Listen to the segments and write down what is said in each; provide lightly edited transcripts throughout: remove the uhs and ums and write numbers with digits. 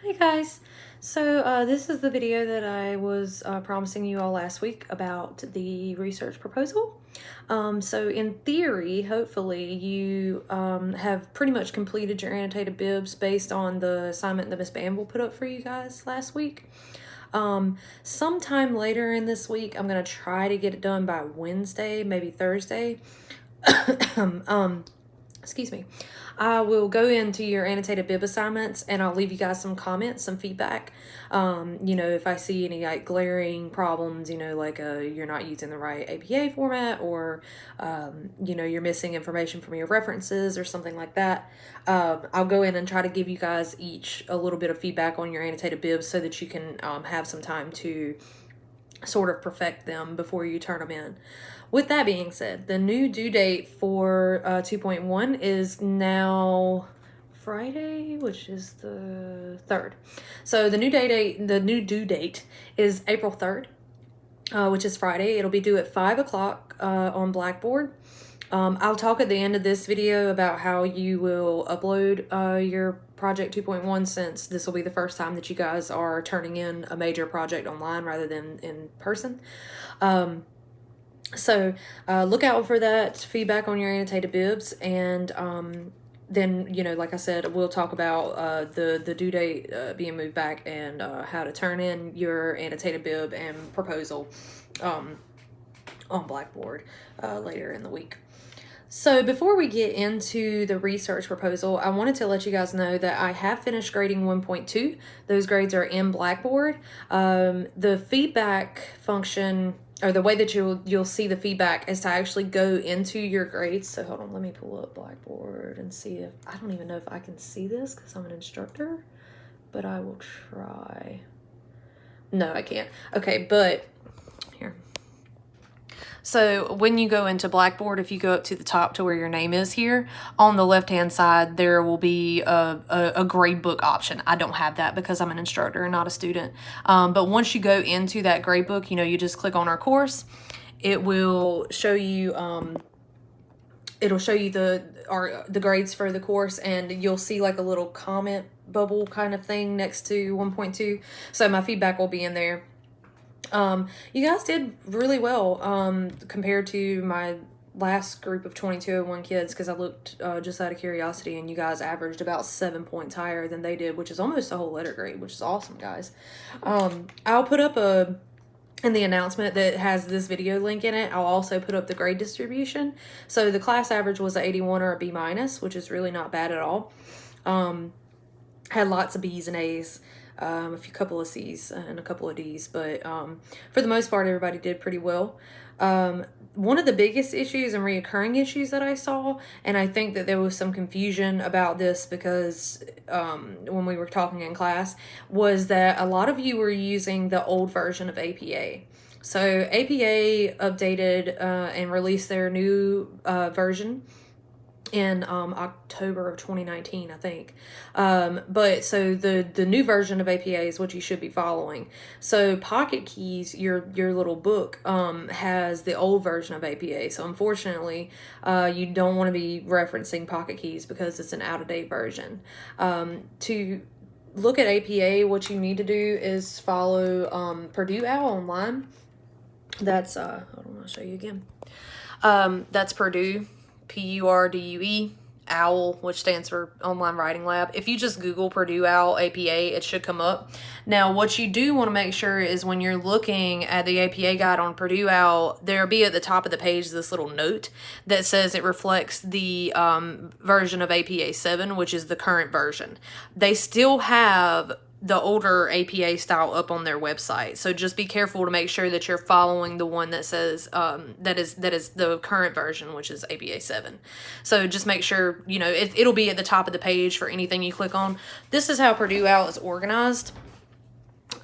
Hi guys! So this is the video that I was promising you all last week about the research proposal. So in theory, hopefully you have pretty much completed your annotated bibs based on the assignment that Miss Bamble put up for you guys last week. Sometime later in this week, I'm going to try to get it done by Wednesday, maybe Thursday. Excuse me. I will go into your annotated bib assignments and I'll leave you guys some comments, some feedback. If I see any like glaring problems, like you're not using the right APA format or, you're missing information from your references or something like that. I'll go in and try to give you guys each a little bit of feedback on your annotated bibs so that you can have some time to sort of perfect them before you turn them in. With that being said, the new due date for 2.1 is now Friday, which is the 3rd. So the new due date is April 3rd, which is Friday. It'll be due at 5 o'clock on Blackboard. I'll talk at the end of this video about how you will upload your project 2.1, since this will be the first time that you guys are turning in a major project online rather than in person. So look out for that feedback on your annotated bibs, and then, like I said, we'll talk about the due date being moved back and how to turn in your annotated bib and proposal on Blackboard later in the week. So before we get into the research proposal, I wanted to let you guys know that I have finished grading 1.2. Those grades are in Blackboard. The feedback function, or the way that you'll see the feedback, is to actually go into your grades. So hold on, let me pull up Blackboard and see if, I don't even know if I can see this because I'm an instructor, but I will try. No, I can't. Okay, but here. So when you go into Blackboard, if you go up to the top to where your name is here, on the left-hand side, there will be a grade book option. I don't have that because I'm an instructor and not a student. But once you go into that grade book, you just click on our course. It will show you, it'll show you the grades for the course, and you'll see like a little comment bubble kind of thing next to 1.2. So my feedback will be in there. You guys did really well compared to my last group of 2201 kids, because I looked just out of curiosity, and you guys averaged about 7 points higher than they did, which is almost a whole letter grade, which is awesome, guys. I'll put up in the announcement that has this video link in it, I'll also put up the grade distribution. So the class average was an 81 or a B minus, which is really not bad at all. Had lots of B's and A's. A couple of C's and a couple of D's, but for the most part, everybody did pretty well. One of the biggest issues and reoccurring issues that I saw, and I think that there was some confusion about this because when we were talking in class, was that a lot of you were using the old version of APA. So APA updated and released their new version in October of 2019, I think. But so the new version of APA is what you should be following. So Pocket Keys, your little book, has the old version of APA. So unfortunately, you don't want to be referencing Pocket Keys because it's an out-of-date version. To look at APA, what you need to do is follow Purdue OWL online. That's hold on, I'll show you again. That's Purdue, Purdue, OWL, which stands for Online Writing Lab. If you just Google Purdue OWL APA, it should come up. Now, what you do want to make sure is when you're looking at the APA guide on Purdue OWL, there'll be at the top of the page this little note that says it reflects the version of APA 7, which is the current version. They still have the older APA style up on their website. So just be careful to make sure that you're following the one that says that is the current version, which is APA 7. So just make sure, it'll be at the top of the page for anything you click on. This is how Purdue OWL is organized.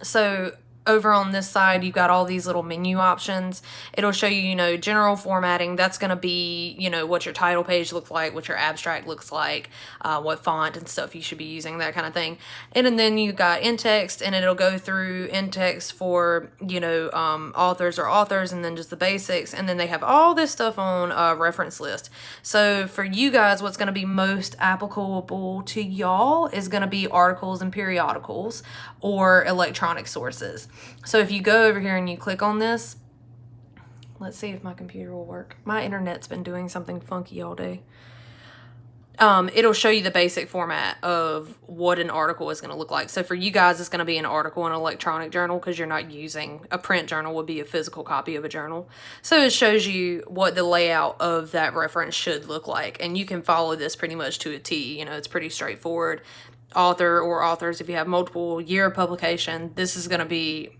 So over on this side, you've got all these little menu options. It'll show you, you know, general formatting. That's going to be, you know, what your title page looks like, what your abstract looks like, what font and stuff you should be using, that kind of thing. And then you've got in-text, and it'll go through in-text for, you know, authors, and then just the basics. And then they have all this stuff on reference list. So for you guys, what's going to be most applicable to y'all is going to be articles and periodicals or electronic sources. So if you go over here and you click on this, let's see if my computer will work. My internet's been doing something funky all day. It'll show you the basic format of what an article is going to look like. So for you guys, it's going to be an article in an electronic journal because you're not using a print journal, would be a physical copy of a journal. So it shows you what the layout of that reference should look like. And you can follow this pretty much to a T. You know, it's pretty straightforward. Author or authors, if you have multiple, year of publication, this is going to be,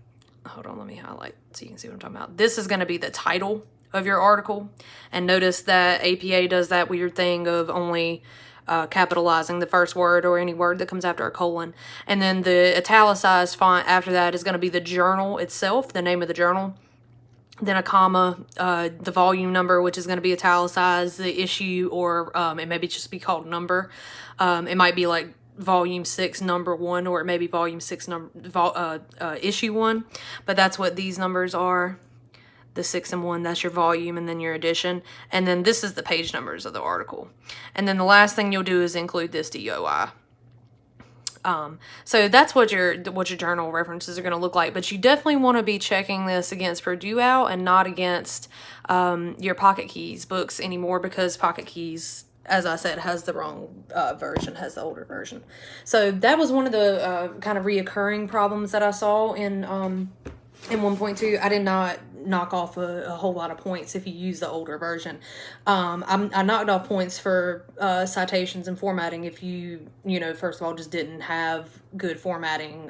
hold on, let me highlight so you can see what I'm talking about. This is going to be the title of your article. And notice that APA does that weird thing of only capitalizing the first word or any word that comes after a colon. And then the italicized font after that is going to be the journal itself, the name of the journal. Then a comma, the volume number, which is going to be italicized, the issue, or it maybe just be called number. It might be like volume 6 number 1, or it may be volume 6 issue 1, but that's what these numbers are. The 6 and 1, that's your volume, and then your edition. And then this is the page numbers of the article. And then the last thing you'll do is include this DOI. So that's what your journal references are going to look like. But you definitely want to be checking this against Purdue OWL and not against your Pocket Keys books anymore, because Pocket Keys, as I said, has the wrong version, has the older version. So that was one of the kind of reoccurring problems that I saw in 1.2. I did not knock off a whole lot of points if you use the older version. I knocked off points for citations and formatting if you know, first of all, just didn't have good formatting,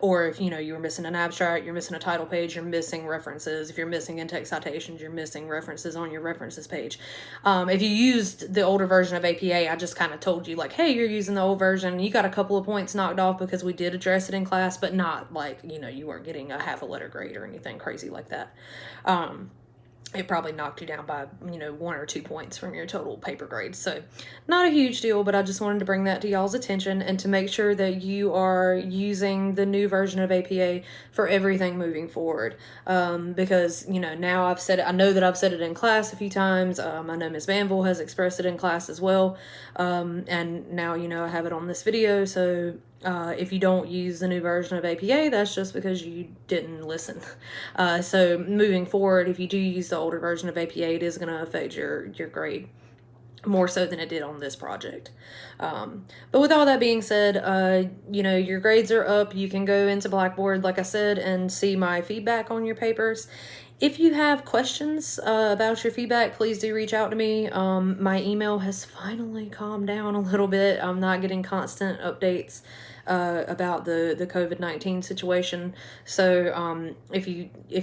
or if, you know, you were missing an abstract, you're missing a title page, you're missing references. If you're missing in-text citations, you're missing references on your references page. If you used the older version of APA, I just kind of told you, like, hey, you're using the old version. You got a couple of points knocked off because we did address it in class, but not like, you know, you weren't getting a half a letter grade or anything crazy like that. It probably knocked you down by, you know, 1 or 2 points from your total paper grade. So not a huge deal, but I just wanted to bring that to y'all's attention and to make sure that you are using the new version of APA for everything moving forward. Because, you know, now I've said it, I know that I've said it in class a few times. I know Ms. Banville has expressed it in class as well. And now, you know, I have it on this video. So if you don't use the new version of APA, that's just because you didn't listen. So moving forward, if you do use the older version of APA, it is going to affect your grade more so than it did on this project. But with all that being said, you know, your grades are up. You can go into Blackboard, like I said, and see my feedback on your papers. If you have questions about your feedback, please do reach out to me. My email has finally calmed down a little bit. I'm not getting constant updates about the COVID-19 situation. So if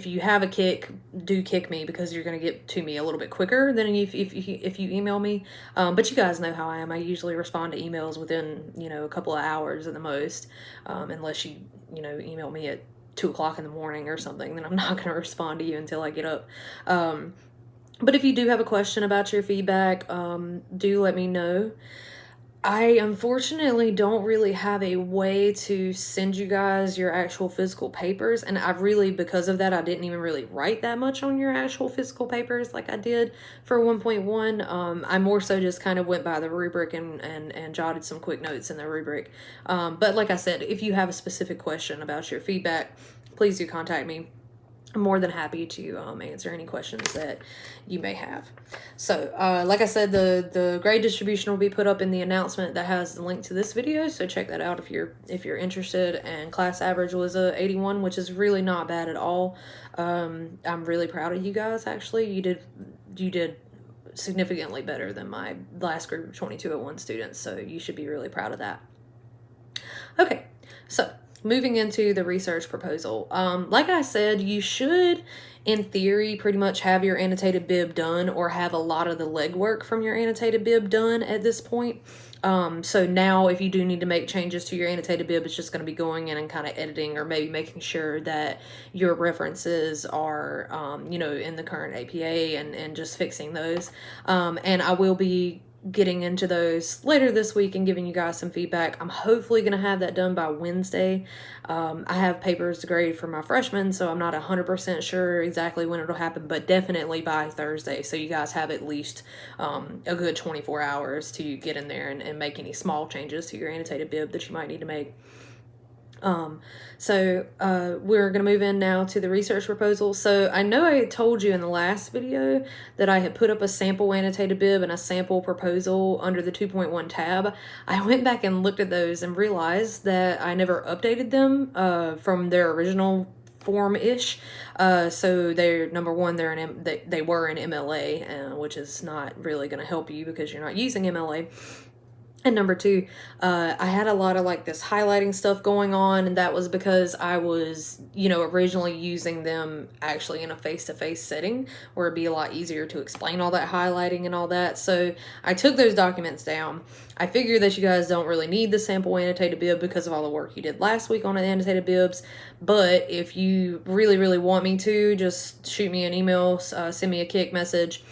you have a kick, do kick me, because you're going to get to me a little bit quicker than if you email me. But you guys know how I am. I usually respond to emails within, you know, a couple of hours at the most, unless you know, email me at 2 o'clock in the morning or something, then I'm not going to respond to you until I get up. But if you do have a question about your feedback, do let me know. I unfortunately don't really have a way to send you guys your actual physical papers, and I've really, because of that, I didn't even really write that much on your actual physical papers like I did for 1.1. I more so just kind of went by the rubric and jotted some quick notes in the rubric. But like I said, if you have a specific question about your feedback, please do contact me. I'm more than happy to answer any questions that you may have. So, like I said, the grade distribution will be put up in the announcement that has the link to this video. So check that out if you're interested. And class average was a 81, which is really not bad at all. I'm really proud of you guys. Actually, you did significantly better than my last group of 2201 students. So you should be really proud of that. Okay, so moving into the research proposal. Like I said, you should, in theory, pretty much have your annotated bib done, or have a lot of the legwork from your annotated bib done at this point. So now if you do need to make changes to your annotated bib, it's just going to be going in and kind of editing, or maybe making sure that your references are, in the current APA, and just fixing those. And I will be getting into those later this week and giving you guys some feedback. I'm hopefully going to have that done by Wednesday. I have papers to grade for my freshmen, so I'm not 100% sure exactly when it'll happen, but definitely by Thursday. So you guys have at least a good 24 hours to get in there and make any small changes to your annotated bib that you might need to make. We're going to move in now to the research proposal. So I know I told you in the last video that I had put up a sample annotated bib and a sample proposal under the 2.1 tab. I went back and looked at those and realized that I never updated them from their original form-ish. So they're, number one, they were in MLA, which is not really going to help you because you're not using MLA. And number two, I had a lot of like this highlighting stuff going on, and that was because I was, originally using them actually in a face-to-face setting where it'd be a lot easier to explain all that highlighting and all that. So I took those documents down. I figure that you guys don't really need the sample annotated bib because of all the work you did last week on the annotated bibs. But if you really, really want me to, just shoot me an email, send me a kick message,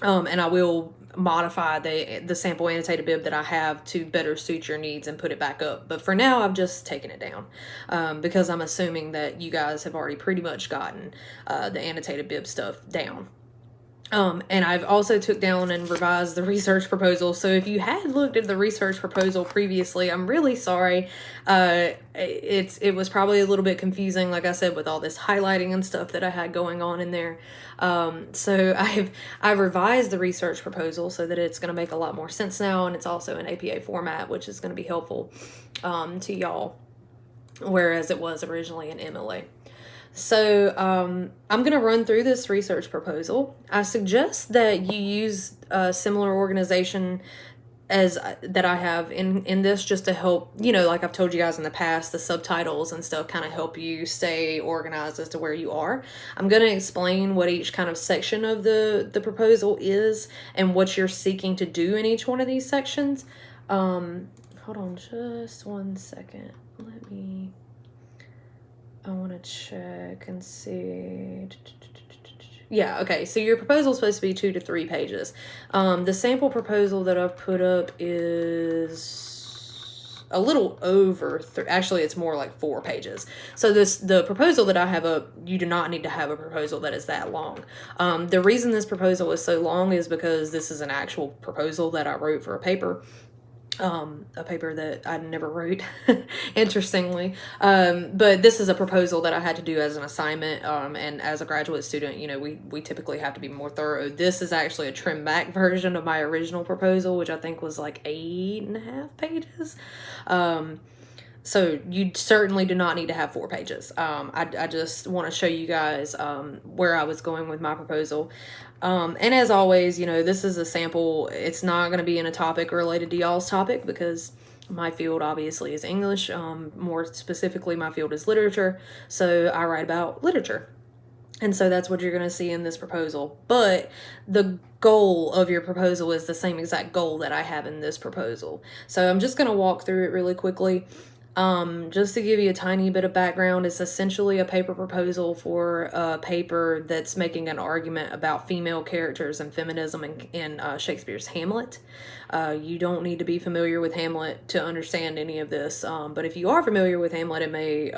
and I will modify the sample annotated bib that I have to better suit your needs and put it back up. But for now, I've just taken it down because I'm assuming that you guys have already pretty much gotten the annotated bib stuff down. And I've also took down and revised the research proposal. So if you had looked at the research proposal previously, I'm really sorry. It was probably a little bit confusing, like I said, with all this highlighting and stuff that I had going on in there. So I've revised the research proposal so that it's going to make a lot more sense now, and it's also in APA format, which is going to be helpful to y'all, whereas it was originally in MLA. So I'm going to run through this research proposal. I suggest that you use a similar organization as that I have in this, just to help, like I've told you guys in the past, the subtitles and stuff kind of help you stay organized as to where you are. I'm going to explain what each kind of section of the proposal is and what you're seeking to do in each one of these sections. Hold on just one second. I want to check and see. Yeah, okay, so your proposal is supposed to be 2 to 3 pages. The sample proposal that I've put up is a little over, actually it's more like 4 pages. So the proposal that I have up, you do not need to have a proposal that is that long. The reason this proposal is so long is because this is an actual proposal that I wrote for a paper. A paper that I never wrote, interestingly. But this is a proposal that I had to do as an assignment, and as a graduate student, we typically have to be more thorough. This is actually a trimmed back version of my original proposal, which I think was like 8.5 pages. So you certainly do not need to have 4 pages. I just want to show you guys where I was going with my proposal. And as always, this is a sample. It's not going to be in a topic related to y'all's topic because my field obviously is English. More specifically, my field is literature. So I write about literature. And so that's what you're going to see in this proposal. But the goal of your proposal is the same exact goal that I have in this proposal. So I'm just going to walk through it really quickly. Just to give you a tiny bit of background, it's essentially a paper proposal for a paper that's making an argument about female characters and feminism in Shakespeare's Hamlet. You don't need to be familiar with Hamlet to understand any of this, but if you are familiar with Hamlet, it may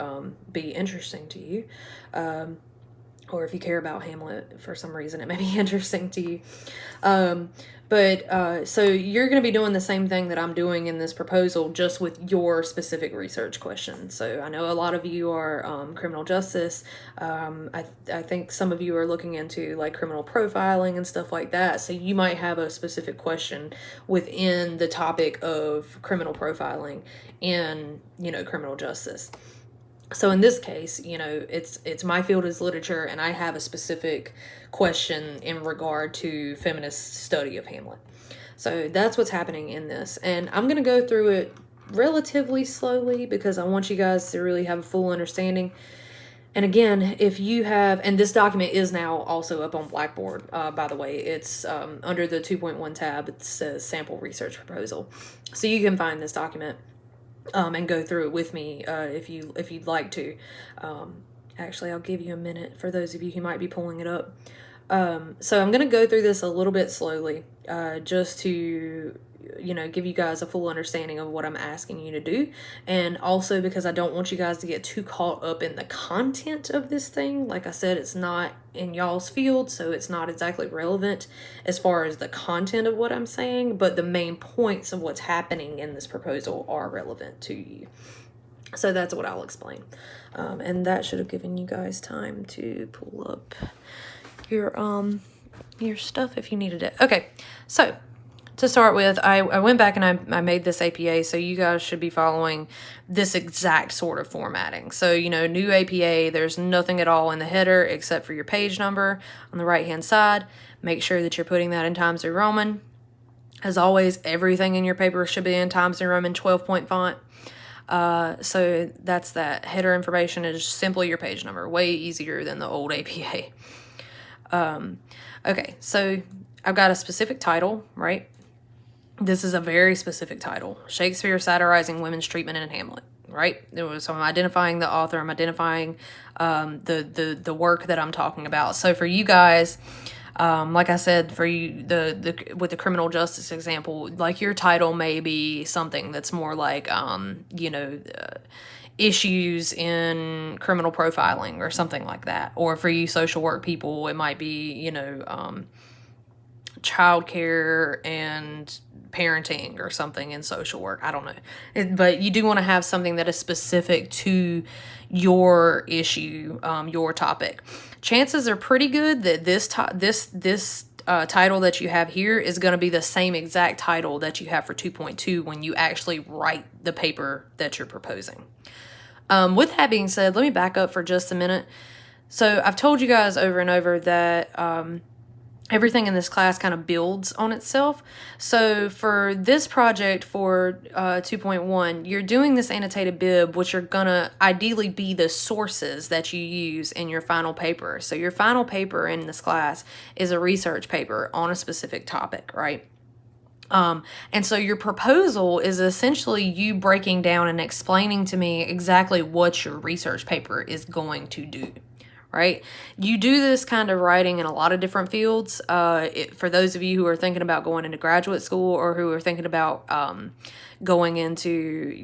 be interesting to you. Or if you care about Hamlet for some reason, it may be interesting to you. So you're going to be doing the same thing that I'm doing in this proposal, just with your specific research questions. So I know a lot of you are criminal justice. I think some of you are looking into like criminal profiling and stuff like that. So you might have a specific question within the topic of criminal profiling in, criminal justice. So in this case, it's my field is literature, and I have a specific question in regard to feminist study of Hamlet. So that's what's happening in this. And I'm going to go through it relatively slowly because I want you guys to really have a full understanding. And again, if you have, and this document is now also up on Blackboard, by the way, it's under the 2.1 tab, it says sample research proposal. So you can find this document and go through it with me if you'd like to. Actually, I'll give you a minute for those of you who might be pulling it up. So I'm going to go through this a little bit slowly, just to, give you guys a full understanding of what I'm asking you to do. And also because I don't want you guys to get too caught up in the content of this thing. Like I said, it's not in y'all's field, so it's not exactly relevant as far as the content of what I'm saying, but the main points of what's happening in this proposal are relevant to you. So that's what I'll explain. And that should have given you guys time to pull up your stuff if you needed it. Okay, so to start with, I went back and I made this APA, so you guys should be following this exact sort of formatting. So, new APA, there's nothing at all in the header except for your page number on the right-hand side. Make sure that you're putting that in Times New Roman. As always, everything in your paper should be in Times New Roman 12-point font. So that's that. Header information is simply your page number. Way easier than the old APA. Okay, so I've got a specific title, right? This is a very specific title. Shakespeare satirizing women's treatment in Hamlet, right? So I'm identifying the author. I'm identifying the work that I'm talking about. So for you guys, like I said, for you, with the criminal justice example, like your title may be something that's more like, issues in criminal profiling or something like that. Or for you social work people, it might be, childcare and parenting or something in social work. I don't know. But you do want to have something that is specific to your issue, your topic. Chances are pretty good that this title that you have here is going to be the same exact title that you have for 2.2 when you actually write the paper that you're proposing. With that being said, let me back up for just a minute. So I've told you guys over and over that everything in this class kind of builds on itself. So for this project for 2.1, you're doing this annotated bib, which are going to ideally be the sources that you use in your final paper. So your final paper in this class is a research paper on a specific topic, right? And so your proposal is essentially you breaking down and explaining to me exactly what your research paper is going to do, right? You do this kind of writing in a lot of different fields. For those of you who are thinking about going into graduate school or who are thinking about going into,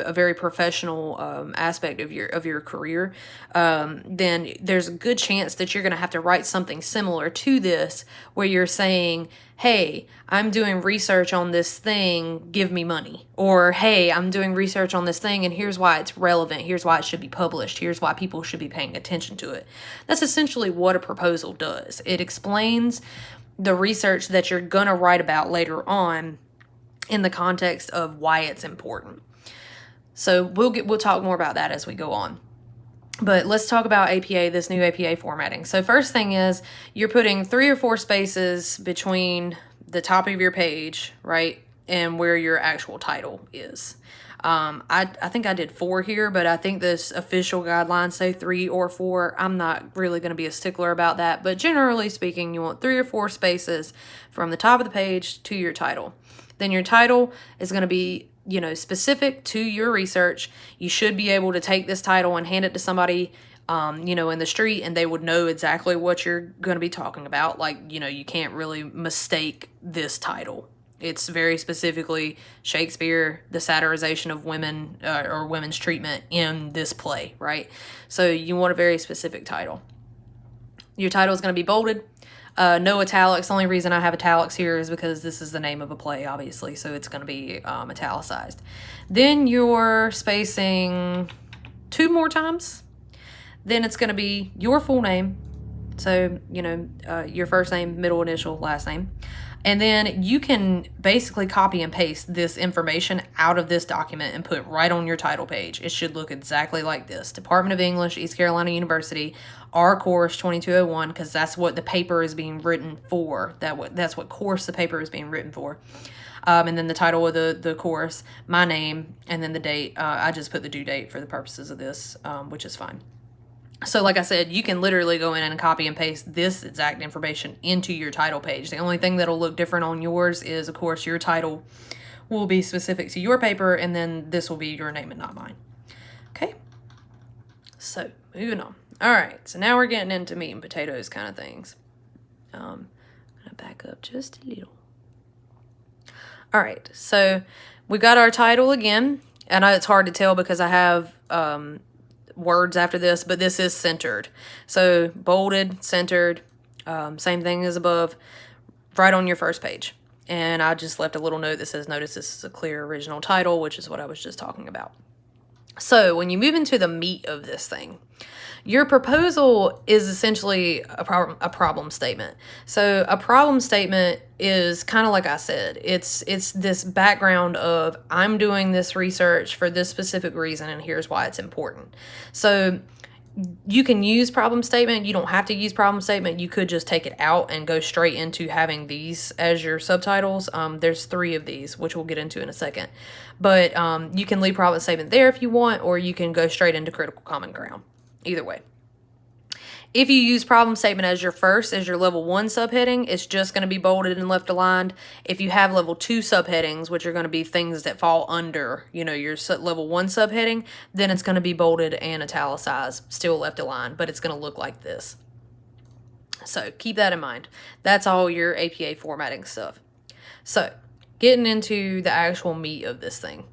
a very professional aspect of your career, then there's a good chance that you're going to have to write something similar to this where you're saying, hey, I'm doing research on this thing, give me money. Or, hey, I'm doing research on this thing and here's why it's relevant. Here's why it should be published. Here's why people should be paying attention to it. That's essentially what a proposal does. It explains the research that you're going to write about later on in the context of why it's important. So we'll talk more about that as we go on. But let's talk about APA, this new APA formatting. So first thing is you're putting 3 or 4 spaces between the top of your page, right, and where your actual title is. I think I did 4 here, but I think this official guidelines say 3 or 4. I'm not really going to be a stickler about that, but generally speaking, you want 3 or 4 spaces from the top of the page to your title. Then your title is going to be, specific to your research. You should be able to take this title and hand it to somebody, in the street, and they would know exactly what you're going to be talking about. Like, you can't really mistake this title. It's very specifically Shakespeare, the satirization of women or women's treatment in this play, right? So you want a very specific title. Your title is going to be bolded. No italics. The only reason I have italics here is because this is the name of a play, obviously, so it's going to be italicized. Then you're spacing 2 more times. Then it's going to be your full name. So, your first name, middle initial, last name. And then you can basically copy and paste this information out of this document and put right on your title page. It should look exactly like this. Department of English, East Carolina University, our course 2201, because that's what the paper is being written for. That's what course the paper is being written for. And then the title of the course, my name, and then the date. I just put the due date for the purposes of this, which is fine. So like I said, you can literally go in and copy and paste this exact information into your title page. The only thing that'll look different on yours is, of course, your title will be specific to your paper, and then this will be your name and not mine. Okay, so moving on. All right, so now we're getting into meat and potatoes kind of things. I'm gonna back up just a little. All right, so we got our title again. I know it's hard to tell because I have words after this, but this is centered. So bolded, centered, same thing as above, right on your first page. And I just left a little note that says, notice this is a clear original title, which is what I was just talking about. So when you move into the meat of this thing, your proposal is essentially a problem statement. So a problem statement is kind of like I said, it's this background of, I'm doing this research for this specific reason, and here's why it's important. So you can use problem statement. You don't have to use problem statement. You could just take it out and go straight into having these as your subtitles. There's 3 of these, which we'll get into in a second. But you can leave problem statement there if you want, or you can go straight into critical common ground. Either way. If you use problem statement as your level 1 subheading, it's just going to be bolded and left aligned. If you have level 2 subheadings, which are going to be things that fall under, your level 1 subheading, then it's going to be bolded and italicized, still left aligned, but it's going to look like this. So keep that in mind. That's all your APA formatting stuff. So getting into the actual meat of this thing.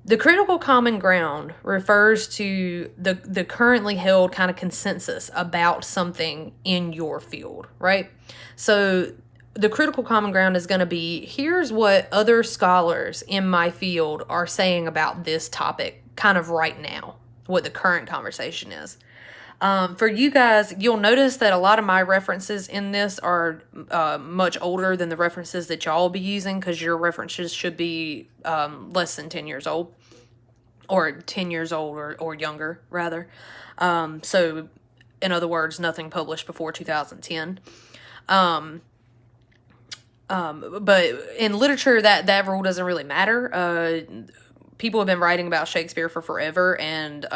The critical common ground refers to the currently held kind of consensus about something in your field, right? So the critical common ground is going to be, here's what other scholars in my field are saying about this topic kind of right now, what the current conversation is. For you guys, you'll notice that a lot of my references in this are much older than the references that y'all will be using, because your references should be less than 10 years old, or 10 years old or younger, rather. So, in other words, nothing published before 2010. But in literature, that rule doesn't really matter. People have been writing about Shakespeare for forever, and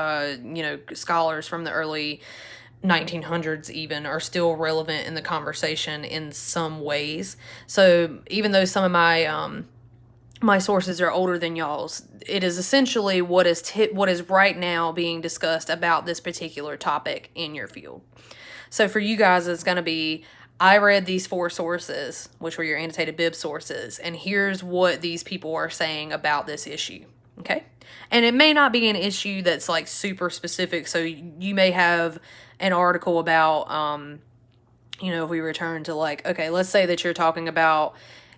scholars from the early 1900s even are still relevant in the conversation in some ways. So even though some of my sources are older than y'all's, it is essentially what is right now being discussed about this particular topic in your field. So for you guys, it's going to be, I read these 4 sources, which were your annotated bib sources, and here's what these people are saying about this issue. Okay. And it may not be an issue that's like super specific. So you may have an article about, if we return to like, okay, let's say that you're talking about,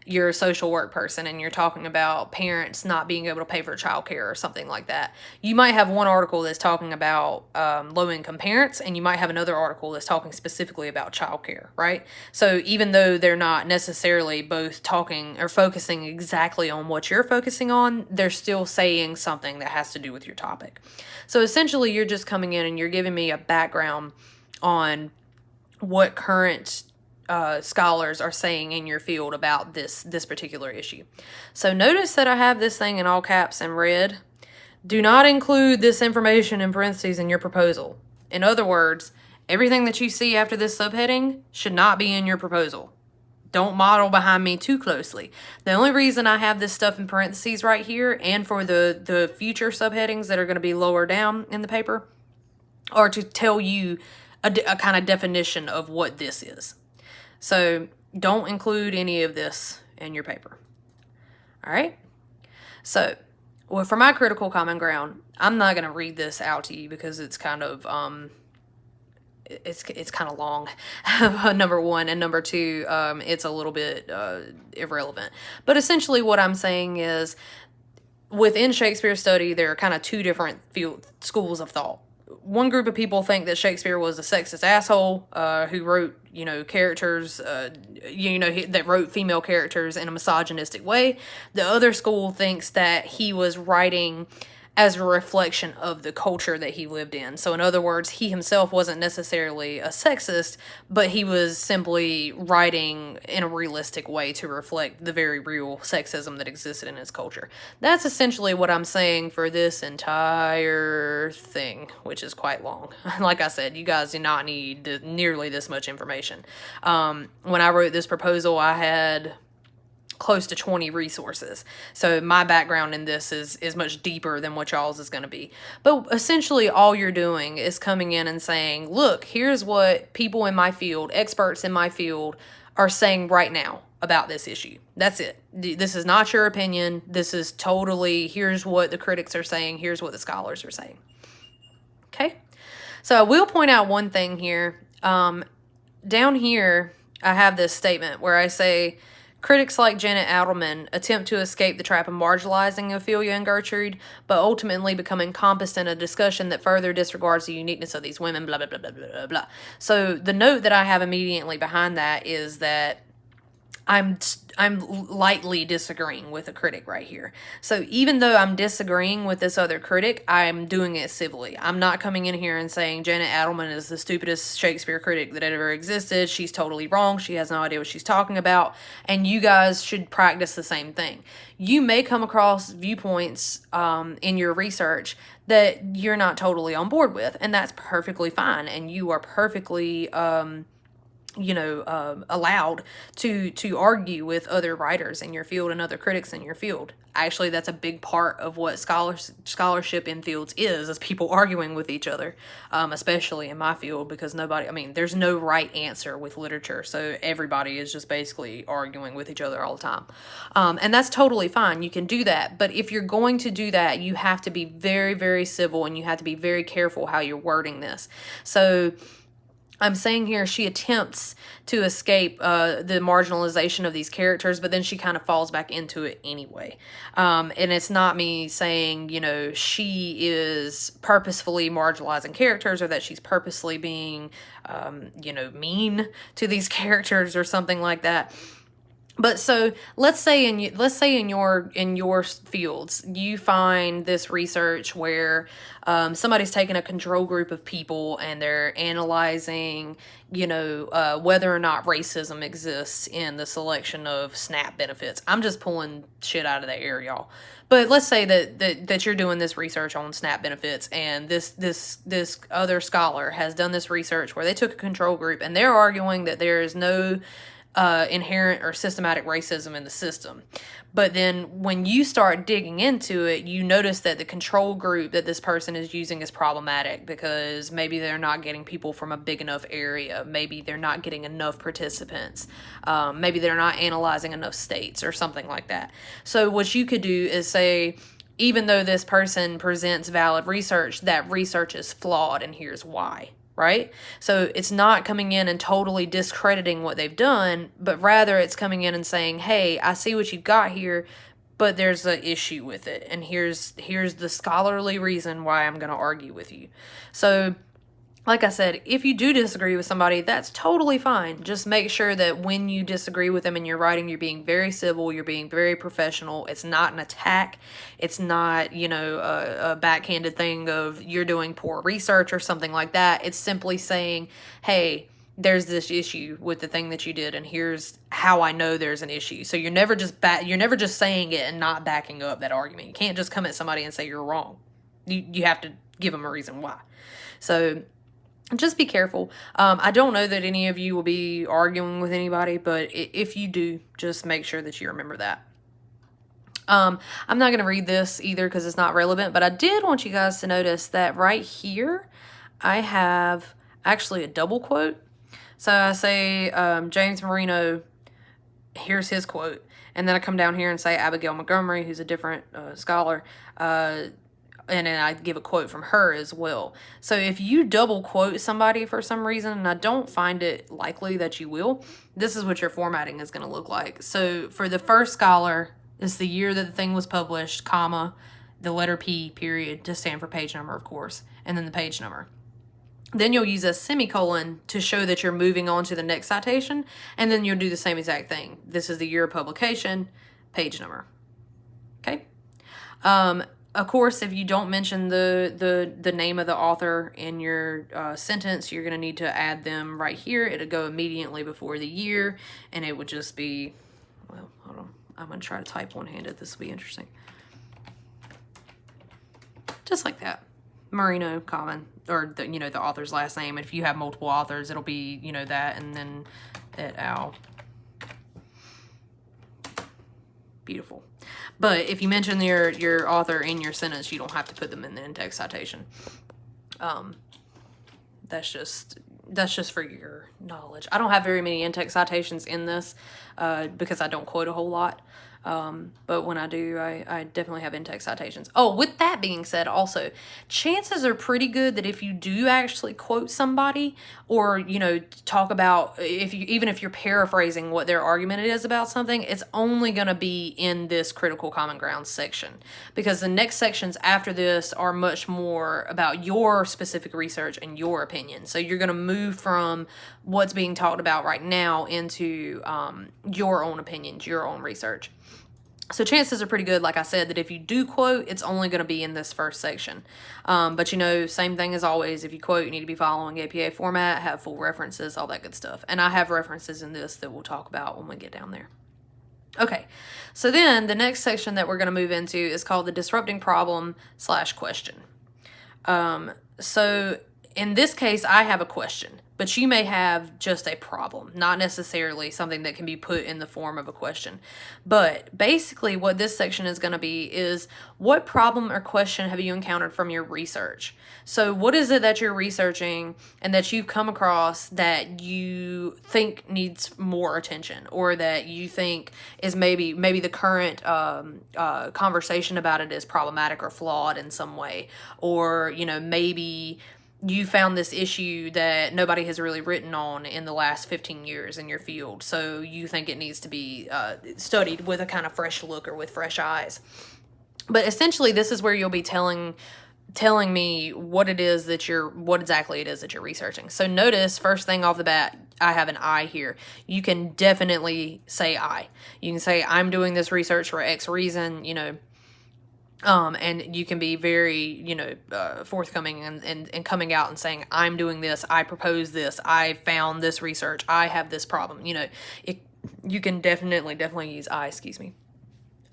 you're a social work person and you're talking about parents not being able to pay for childcare or something like that. You might have one article that's talking about low-income parents, and you might have another article that's talking specifically about childcare, right? So even though they're not necessarily both talking or focusing exactly on what you're focusing on, they're still saying something that has to do with your topic. So essentially, you're just coming in and you're giving me a background on what current scholars are saying in your field about this particular issue. So notice that I have this thing in all caps and red. Do not include this information in parentheses in your proposal. In other words, everything that you see after this subheading should not be in your proposal. Don't model behind me too closely. The only reason I have this stuff in parentheses right here, and for the future subheadings that are going to be lower down in the paper, are to tell you a kind of definition of what this is. So don't include any of this in your paper. All right. So, well, for my critical common ground, I'm not going to read this out to you because it's kind of it's kind of long. Number 1, and number 2, it's a little bit irrelevant. But essentially, what I'm saying is, within Shakespeare study, there are kind of 2 different schools of thought. One group of people think that Shakespeare was a sexist asshole who wrote, characters, that wrote female characters in a misogynistic way. The other school thinks that he was writing as a reflection of the culture that he lived in. So in other words, he himself wasn't necessarily a sexist, but he was simply writing in a realistic way to reflect the very real sexism that existed in his culture. That's essentially what I'm saying for this entire thing, which is quite long. Like I said, you guys do not need nearly this much information. When I wrote this proposal, I had close to 20 resources. So my background in this is much deeper than what y'all's is going to be. But essentially all you're doing is coming in and saying, look, here's what people in my field, experts in my field, are saying right now about this issue. That's it. This is not your opinion. This is totally, here's what the critics are saying. Here's what the scholars are saying. Okay. So I will point out one thing here. Down here, I have this statement where I say, critics like Janet Adelman attempt to escape the trap of marginalizing Ophelia and Gertrude, but ultimately become encompassed in a discussion that further disregards the uniqueness of these women, blah, blah, blah, blah, blah, blah, blah. So the note that I have immediately behind that is that I'm lightly disagreeing with a critic right here. So even though I'm disagreeing with this other critic, I'm doing it civilly. I'm not coming in here and saying Janet Adelman is the stupidest Shakespeare critic that ever existed. She's totally wrong. She has no idea what she's talking about. And you guys should practice the same thing. You may come across viewpoints in your research that you're not totally on board with, and that's perfectly fine. And you are perfectly allowed to argue with other writers in your field and other critics in your field. Actually, that's a big part of what scholarship in fields is people arguing with each other, especially in my field, because there's no right answer with literature, so everybody is just basically arguing with each other all the time. And that's totally fine. You can do that, but if you're going to do that, you have to be very, very civil, and you have to be very careful how you're wording this. So I'm saying here she attempts to escape the marginalization of these characters, but then she kind of falls back into it anyway. And it's not me saying, she is purposefully marginalizing characters, or that she's purposely being, mean to these characters or something like that. But so let's say in your fields you find this research where somebody's taken a control group of people and they're analyzing whether or not racism exists in the selection of SNAP benefits. I'm just pulling shit out of the air, y'all. But let's say that you're doing this research on SNAP benefits, and this other scholar has done this research where they took a control group and they're arguing that there is no inherent or systematic racism in the system. But then when you start digging into it, you notice that the control group that this person is using is problematic, because maybe they're not getting people from a big enough area. Maybe they're not getting enough participants. Maybe they're not analyzing enough states or something like that. So what you could do is say, even though this person presents valid research, that research is flawed, and here's why. Right? So it's not coming in and totally discrediting what they've done, but rather it's coming in and saying, hey, I see what you've got here, but there's an issue with it, and here's the scholarly reason why I'm going to argue with you. So like I said, if you do disagree with somebody, that's totally fine. Just make sure that when you disagree with them in your writing, you're being very civil, you're being very professional. It's not an attack. It's not, a backhanded thing of you're doing poor research or something like that. It's simply saying, hey, there's this issue with the thing that you did, and here's how I know there's an issue. So you're never just saying it and not backing up that argument. You can't just come at somebody and say you're wrong. You have to give them a reason why. So just be careful. I don't know that any of you will be arguing with anybody, but if you do, just make sure that you remember that. I'm not going to read this either because it's not relevant, but I did want you guys to notice that right here, I have actually a double quote. So I say, James Marino, here's his quote. And then I come down here and say Abigail Montgomery, who's a different scholar, and then I give a quote from her as well. So if you double quote somebody for some reason, and I don't find it likely that you will, this is what your formatting is going to look like. So for the first scholar, it's the year that the thing was published, comma, the letter P, period, to stand for page number, of course, and then the page number. Then you'll use a semicolon to show that you're moving on to the next citation, and then you'll do the same exact thing. This is the year of publication, page number. Okay? Of course, if you don't mention the name of the author in your sentence, you're going to need to add them right here. It'll go immediately before the year, and it would just be, well, hold on. I'm going to try to type one-handed. This will be interesting. Just like that. Marino Common, or the, you know, the author's last name. If you have multiple authors, it'll be, you know, that, and then et al. Beautiful. But if you mention your author in your sentence, you don't have to put them in the in-text citation. That's just for your knowledge. I don't have very many in-text citations in this because I don't quote a whole lot. But when I do, I definitely have in-text citations. Oh, with that being said, also, chances are pretty good that if you do actually quote somebody, or, you know, talk about, even if you're paraphrasing what their argument is about something, it's only going to be in this critical common ground section, because the next sections after this are much more about your specific research and your opinion. So you're going to move from what's being talked about right now into your own opinions, your own research. So chances are pretty good, like I said, that if you do quote, it's only going to be in this first section. But, you know, same thing as always. If you quote, you need to be following APA format, have full references, all that good stuff. And I have references in this that we'll talk about when we get down there. Okay, so then the next section that we're going to move into is called the disrupting problem / question. So in this case, I have a question, but you may have just a problem, not necessarily something that can be put in the form of a question. But basically what this section is going to be is, what problem or question have you encountered from your research? So what is it that you're researching and that you've come across that you think needs more attention, or that you think is maybe the current conversation about it is problematic or flawed in some way, or, you know, maybe you found this issue that nobody has really written on in the last 15 years in your field, so you think it needs to be studied with a kind of fresh look or with fresh eyes. But essentially, this is where you'll be telling me what exactly it is that you're researching. So notice, first thing off the bat, I have an I here. You can definitely say I. You can say, I'm doing this research for X reason, you know. And you can be very, you know, forthcoming and coming out and saying, I'm doing this, I propose this, I found this research, I have this problem. You know, you can definitely use I, excuse me.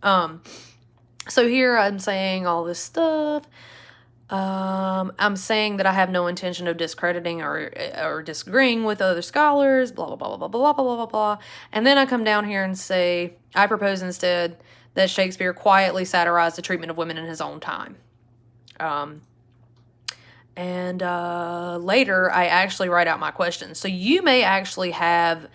So here I'm saying all this stuff. I'm saying that I have no intention of discrediting or disagreeing with other scholars, blah, blah, blah, blah, blah, blah, blah, blah, blah. And then I come down here and say, I propose instead that Shakespeare quietly satirized the treatment of women in his own time. Later, I actually write out my questions. So you may actually have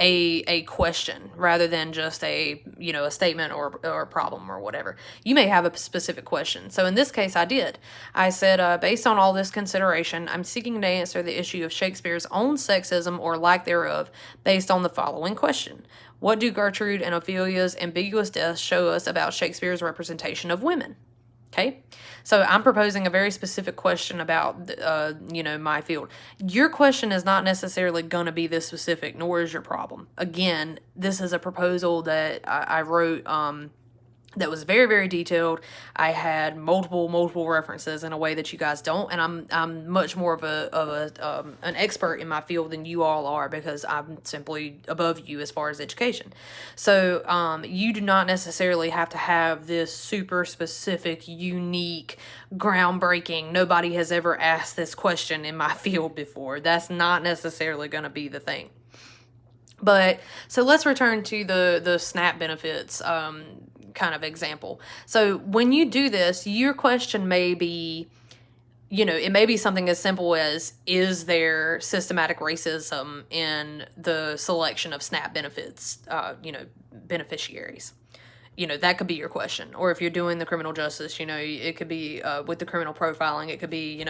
a question rather than just a statement or a problem or whatever. You may have a specific question. So in this case, I did. I said, based on all this consideration, I'm seeking to answer the issue of Shakespeare's own sexism or lack thereof based on the following question. What do Gertrude and Ophelia's ambiguous deaths show us about Shakespeare's representation of women? Okay, so I'm proposing a very specific question about, my field. Your question is not necessarily going to be this specific, nor is your problem. Again, this is a proposal that I wrote that was very, very detailed. I had multiple references in a way that you guys don't, and I'm much more of an expert in my field than you all are, because I'm simply above you as far as education. So you do not necessarily have to have this super specific, unique, groundbreaking, nobody has ever asked this question in my field before. That's not necessarily going to be the thing. But so let's return to the SNAP benefits kind of example. So when you do this, your question may be, it may be something as simple as, is there systematic racism in the selection of SNAP benefits, beneficiaries? That could be your question. Or if you're doing the criminal justice, it could be with the criminal profiling, it could be,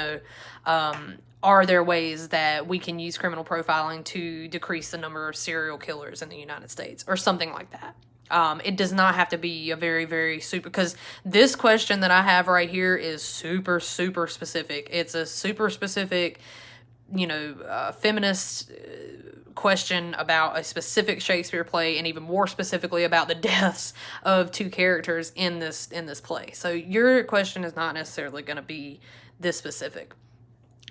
are there ways that we can use criminal profiling to decrease the number of serial killers in the United States, or something like that. It does not have to be a very, very super, because this question that I have right here is super, super specific. It's a super specific feminist question about a specific Shakespeare play, and even more specifically about the deaths of two characters in this play. So your question is not necessarily going to be this specific.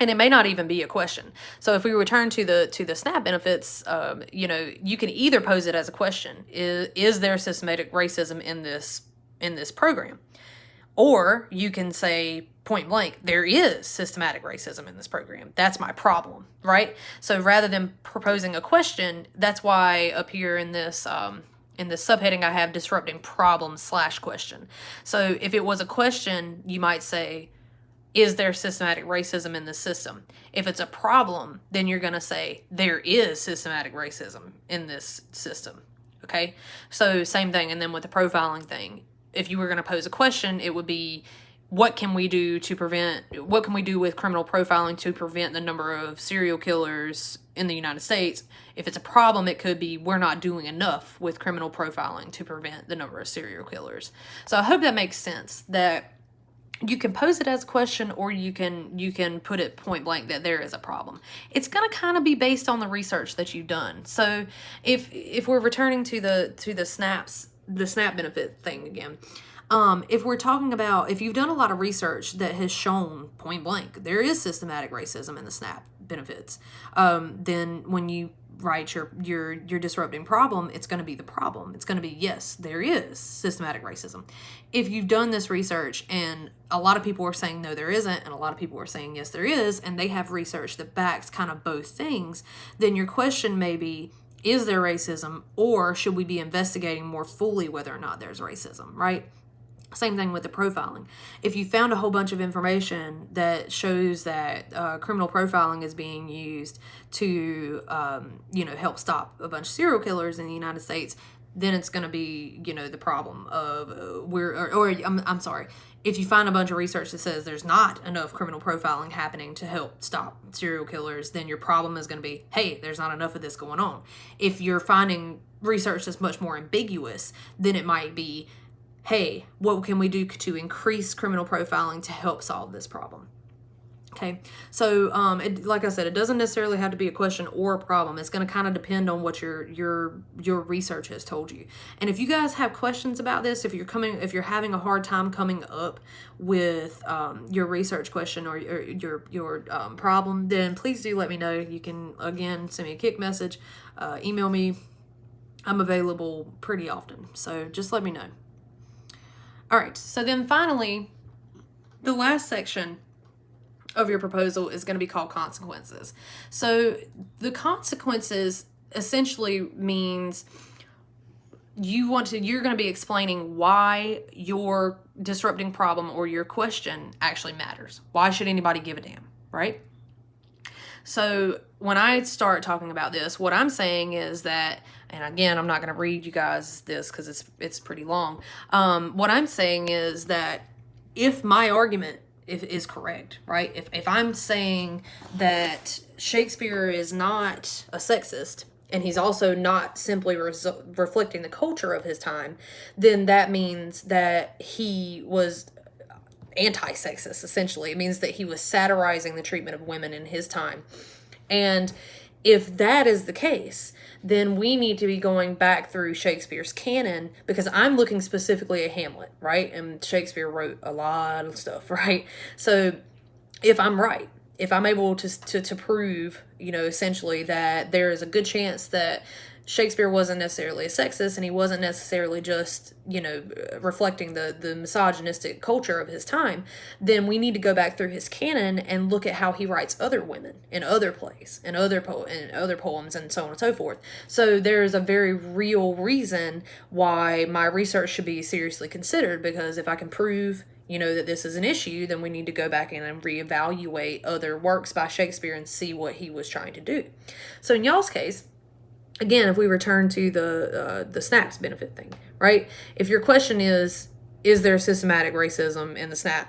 And it may not even be a question. So if we return to the SNAP benefits, you can either pose it as a question: is there systematic racism in this program? Or you can say point blank, there is systematic racism in this program. That's my problem, right? So rather than proposing a question, that's why up here in this subheading I have disrupting problem / question. So if it was a question, you might say, is there systematic racism in the system? If it's a problem, then you're going to say there is systematic racism in this system. Okay? So same thing. And then with the profiling thing, if you were going to pose a question, it would be, what can we do with criminal profiling to prevent the number of serial killers in the United States? If it's a problem, it could be, we're not doing enough with criminal profiling to prevent the number of serial killers. So I hope that makes sense, that you can pose it as a question, or you can put it point blank that there is a problem. It's going to kind of be based on the research that you've done. So if we're returning to the SNAP benefit thing again, if we're talking about, if you've done a lot of research that has shown point blank there is systematic racism in the SNAP benefits, then when you write your disrupting problem, it's going to be the problem. It's going to be, yes, there is systematic racism. If you've done this research and a lot of people are saying no, there isn't, and a lot of people are saying yes, there is, and they have research that backs kind of both things, then your question may be, is there racism, or should we be investigating more fully whether or not there's racism, right? Same thing with the profiling. If you found a whole bunch of information that shows that criminal profiling is being used to, help stop a bunch of serial killers in the United States, then it's going to be, the problem of I'm sorry. If you find a bunch of research that says there's not enough criminal profiling happening to help stop serial killers, then your problem is going to be, hey, there's not enough of this going on. If you're finding research that's much more ambiguous, then it might be, hey, what can we do to increase criminal profiling to help solve this problem? Okay, so like I said, it doesn't necessarily have to be a question or a problem. It's going to kind of depend on what your research has told you. And if you guys have questions about this, if you're having a hard time coming up with your research question or your problem, then please do let me know. You can again send me a kick message, email me. I'm available pretty often, so just let me know. All right, so then finally, the last section of your proposal is going to be called consequences. So the consequences essentially means you're going to be explaining why your disrupting problem or your question actually matters. Why should anybody give a damn, right? So when I start talking about this, what I'm saying is that, and again, I'm not going to read you guys this because it's pretty long. What I'm saying is that if my argument is correct, right? If I'm saying that Shakespeare is not a sexist, and he's also not simply reflecting the culture of his time, then that means that he was anti-sexist, essentially. It means that he was satirizing the treatment of women in his time. And if that is the case, then we need to be going back through Shakespeare's canon, because I'm looking specifically at Hamlet, right? And Shakespeare wrote a lot of stuff, right? So if I'm right, if I'm able to prove, essentially that there is a good chance that Shakespeare wasn't necessarily a sexist, and he wasn't necessarily just, reflecting the misogynistic culture of his time, then we need to go back through his canon and look at how he writes other women in other plays, in other poems, and so on and so forth. So there's a very real reason why my research should be seriously considered, because if I can prove, that this is an issue, then we need to go back in and reevaluate other works by Shakespeare and see what he was trying to do. So in y'all's case, again, if we return to the SNAPs benefit thing, right? If your question is there systematic racism in the SNAP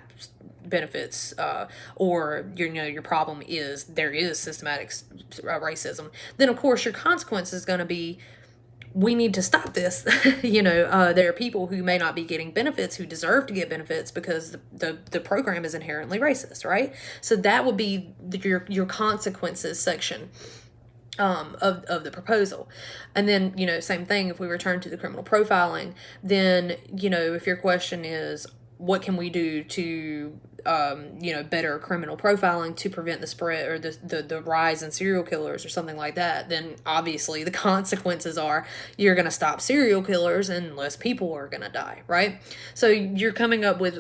benefits, or your problem is there is systematic racism, then of course your consequence is going to be, we need to stop this. There are people who may not be getting benefits who deserve to get benefits because the program is inherently racist, right? So that would be your consequences section of the proposal. And then, same thing, if we return to the criminal profiling, then, if your question is, what can we do to, better criminal profiling to prevent the spread or the rise in serial killers or something like that, then obviously the consequences are you're going to stop serial killers and less people are going to die, right? So you're coming up with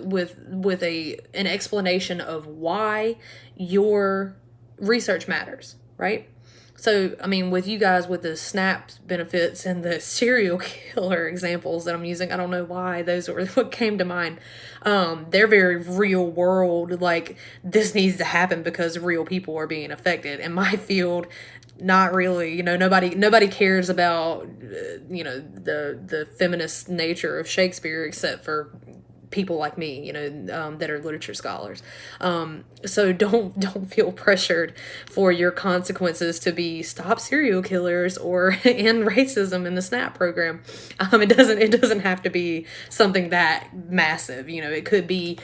an explanation of why your research matters, right? So, I mean, with you guys, with the SNAP benefits and the serial killer examples that I'm using, I don't know why those were what came to mind. They're very real world, like, this needs to happen because real people are being affected. In my field, not really. Nobody cares about, the feminist nature of Shakespeare except for people like me, that are literature scholars. So don't feel pressured for your consequences to be stop serial killers or end racism in the SNAP program. It doesn't have to be something that massive. It could be,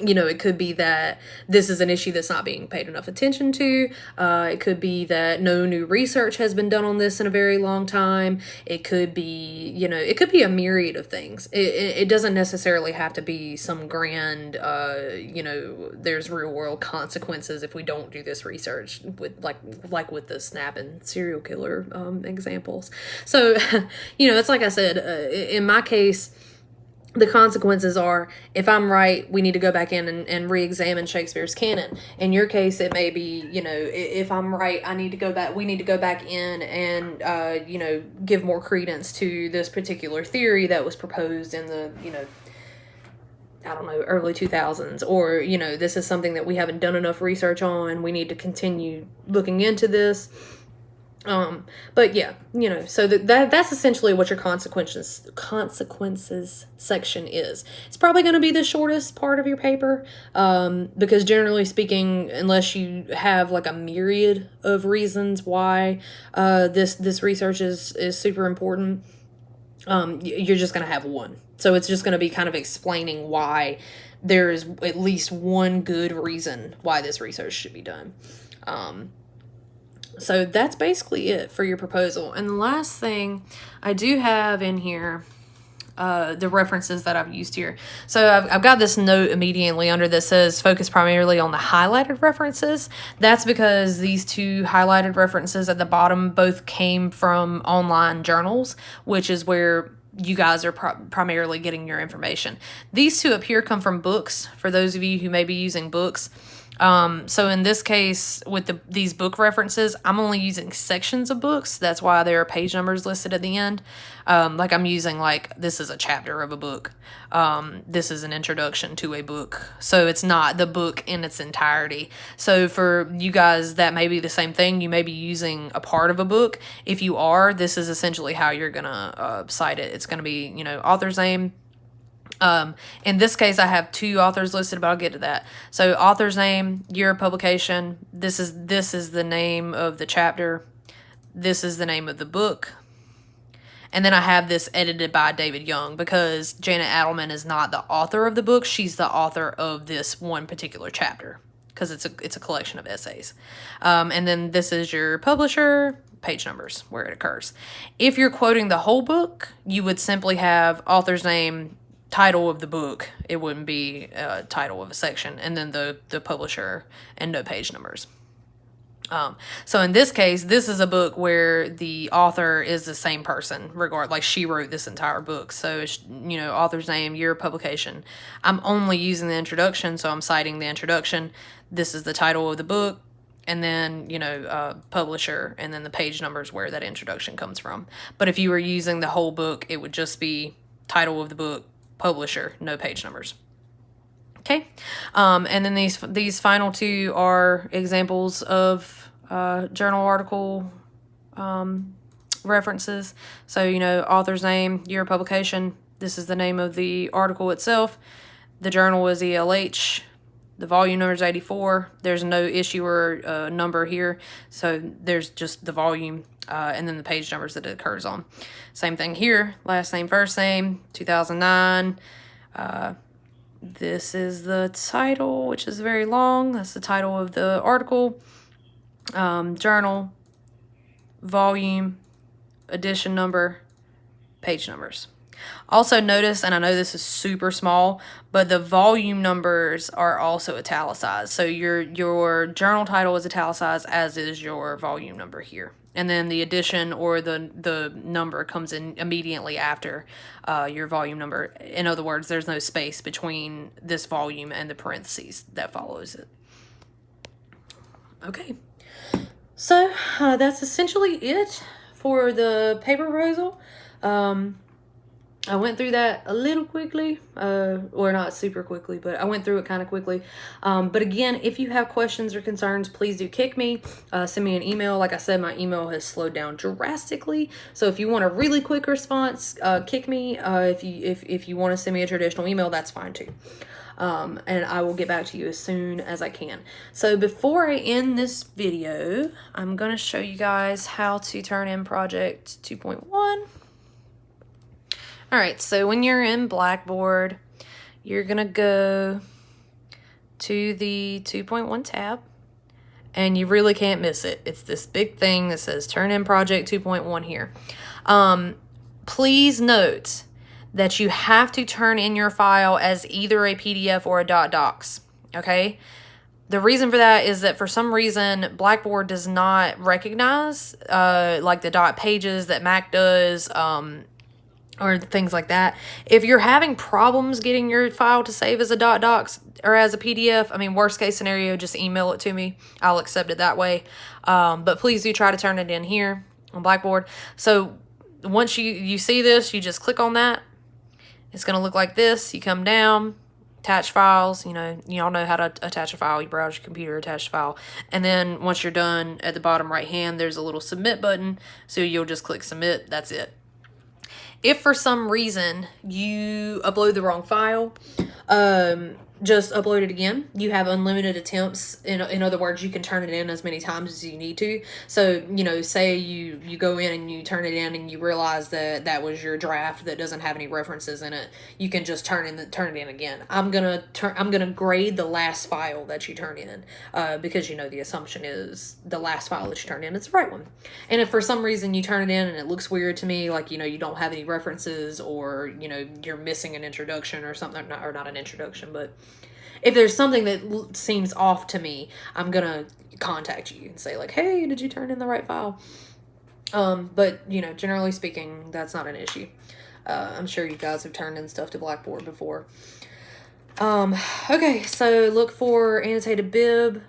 it could be that this is an issue that's not being paid enough attention to. It could be that no new research has been done on this in a very long time. It could be, it could be a myriad of things. It doesn't necessarily have to be some grand, there's real world consequences if we don't do this research with like with the SNAP and serial killer examples. So, it's like I said, in my case, the consequences are, if I'm right, we need to go back in and re-examine Shakespeare's canon. In your case, it may be, if I'm right, we need to go back in and, give more credence to this particular theory that was proposed in the, I don't know, early 2000s, or, this is something that we haven't done enough research on. We need to continue looking into this. But yeah, so that's essentially what your consequences section is. It's probably going to be the shortest part of your paper, because generally speaking, unless you have like a myriad of reasons why, this research is super important, you're just going to have one. So it's just going to be kind of explaining why there is at least one good reason why this research should be done. So that's basically it for your proposal. And the last thing I do have in here, the references that I've used here. So I've got this note immediately under that says focus primarily on the highlighted references. That's because these two highlighted references at the bottom both came from online journals, which is where you guys are primarily getting your information. These two up here come from books, for those of you who may be using books. So in this case, with these book references, I'm only using sections of books. That's why there are page numbers listed at the end. Like I'm using this is a chapter of a book. This is an introduction to a book. So it's not the book in its entirety. So for you guys, that may be the same thing. You may be using a part of a book. If you are, this is essentially how you're going to cite it. It's going to be, author's name. In this case, I have two authors listed, but I'll get to that. So author's name, year of publication. This is the name of the chapter. This is the name of the book. And then I have this edited by David Young because Janet Adelman is not the author of the book. She's the author of this one particular chapter because it's a collection of essays. And then this is your publisher, page numbers, where it occurs. If you're quoting the whole book, you would simply have author's name, title of the book. It wouldn't be a title of a section, and then the publisher and no page numbers. So in this case, this is a book where the author is the same person, like she wrote this entire book. So, author's name, year of publication. I'm only using the introduction, so I'm citing the introduction. This is the title of the book, and then, publisher, and then the page numbers where that introduction comes from. But if you were using the whole book, it would just be title of the book, publisher, no page numbers. Okay. And then these final two are examples of journal article references. So, author's name, year of publication. This is the name of the article itself. The journal is ELH. The volume number is 84. There's no issuer number here, so there's just the volume and then the page numbers that it occurs on. Same thing here, last name, first name, 2009. This is the title, which is very long. That's the title of the article. Journal, volume, edition number, page numbers. Also notice, and I know this is super small, but the volume numbers are also italicized. So your journal title is italicized, as is your volume number here. And then the edition or the number comes in immediately after your volume number. In other words, there's no space between this volume and the parentheses that follows it. Okay, so that's essentially it for the paper proposal. I went through that a little quickly, or not super quickly, but I went through it kind of quickly. But again, if you have questions or concerns, please do kick me. Send me an email. Like I said, my email has slowed down drastically. So if you want a really quick response, kick me. If you want to send me a traditional email, that's fine too. And I will get back to you as soon as I can. So before I end this video, I'm going to show you guys how to turn in project 2.1. All right, so when you're in Blackboard, you're gonna go to the 2.1 tab, and you really can't miss it. It's this big thing that says Turn in Project 2.1 here. Please note that you have to turn in your file as either a PDF or a .docs, okay? The reason for that is that for some reason, Blackboard does not recognize like the dot pages that Mac does, or things like that. If you're having problems getting your file to save as a .docs or as a PDF, I mean, worst case scenario, just email it to me. I'll accept it that way. But please do try to turn it in here on Blackboard. So once you see this, you just click on that. It's going to look like this. You come down, attach files. You know, y'all know how to attach a file. You browse your computer, attach a file. And then once you're done, at the bottom right hand, there's a little submit button. So you'll just click submit. That's it. If for some reason you upload the wrong file, just upload it again. You have unlimited attempts. In other words, you can turn it in as many times as you need to. So, you know, say you go in and you turn it in and you realize that that was your draft that doesn't have any references in it. You can just turn it in again. I'm gonna grade the last file that you turn in, because, you know, the assumption is the last file that you turn in is the right one. And if for some reason you turn it in and it looks weird to me, like, you know, you don't have any references, or, you know, you're missing an introduction or something, or not an introduction, but if there's something that seems off to me, I'm going to contact you and say, like, hey, did you turn in the right file? But, you know, generally speaking, that's not an issue. I'm sure you guys have turned in stuff to Blackboard before. Okay, so look for annotated bib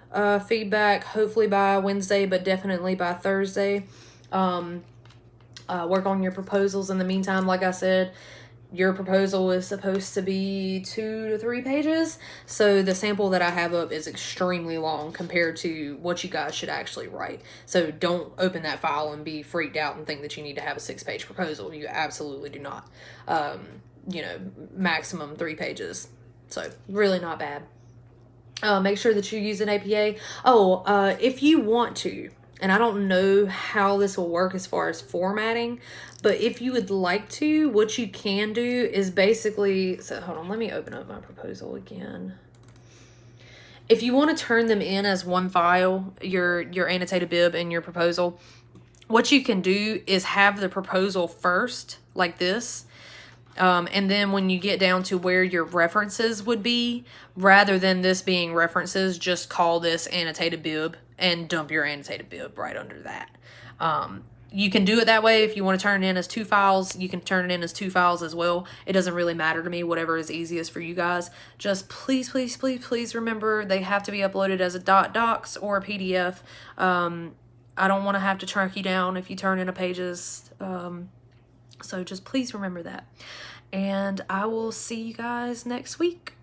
feedback, hopefully by Wednesday, but definitely by Thursday. Work on your proposals in the meantime. Like I said, your proposal is supposed to be 2 to 3 pages, so the sample that I have up is extremely long compared to what you guys should actually write. So don't open that file and be freaked out and think that you need to have a 6-page proposal. You absolutely do not. You know, maximum 3 pages. So really not bad. Make sure that you use an APA. If you want to, and I don't know how this will work as far as formatting, but if you would like to, what you can do is basically, so hold on, let me open up my proposal again. If you want to turn them in as one file, your annotated bib and your proposal, what you can do is have the proposal first, like this. And then when you get down to where your references would be, rather than this being references, just call this annotated bib and dump your annotated bib right under that. You can do it that way. If you want to turn it in as 2 files, you can turn it in as 2 files as well. It doesn't really matter to me, whatever is easiest for you guys. Just please, please, please, please remember they have to be uploaded as a .docs or a PDF. I don't want to have to track you down if you turn in a pages. So just please remember that. And I will see you guys next week.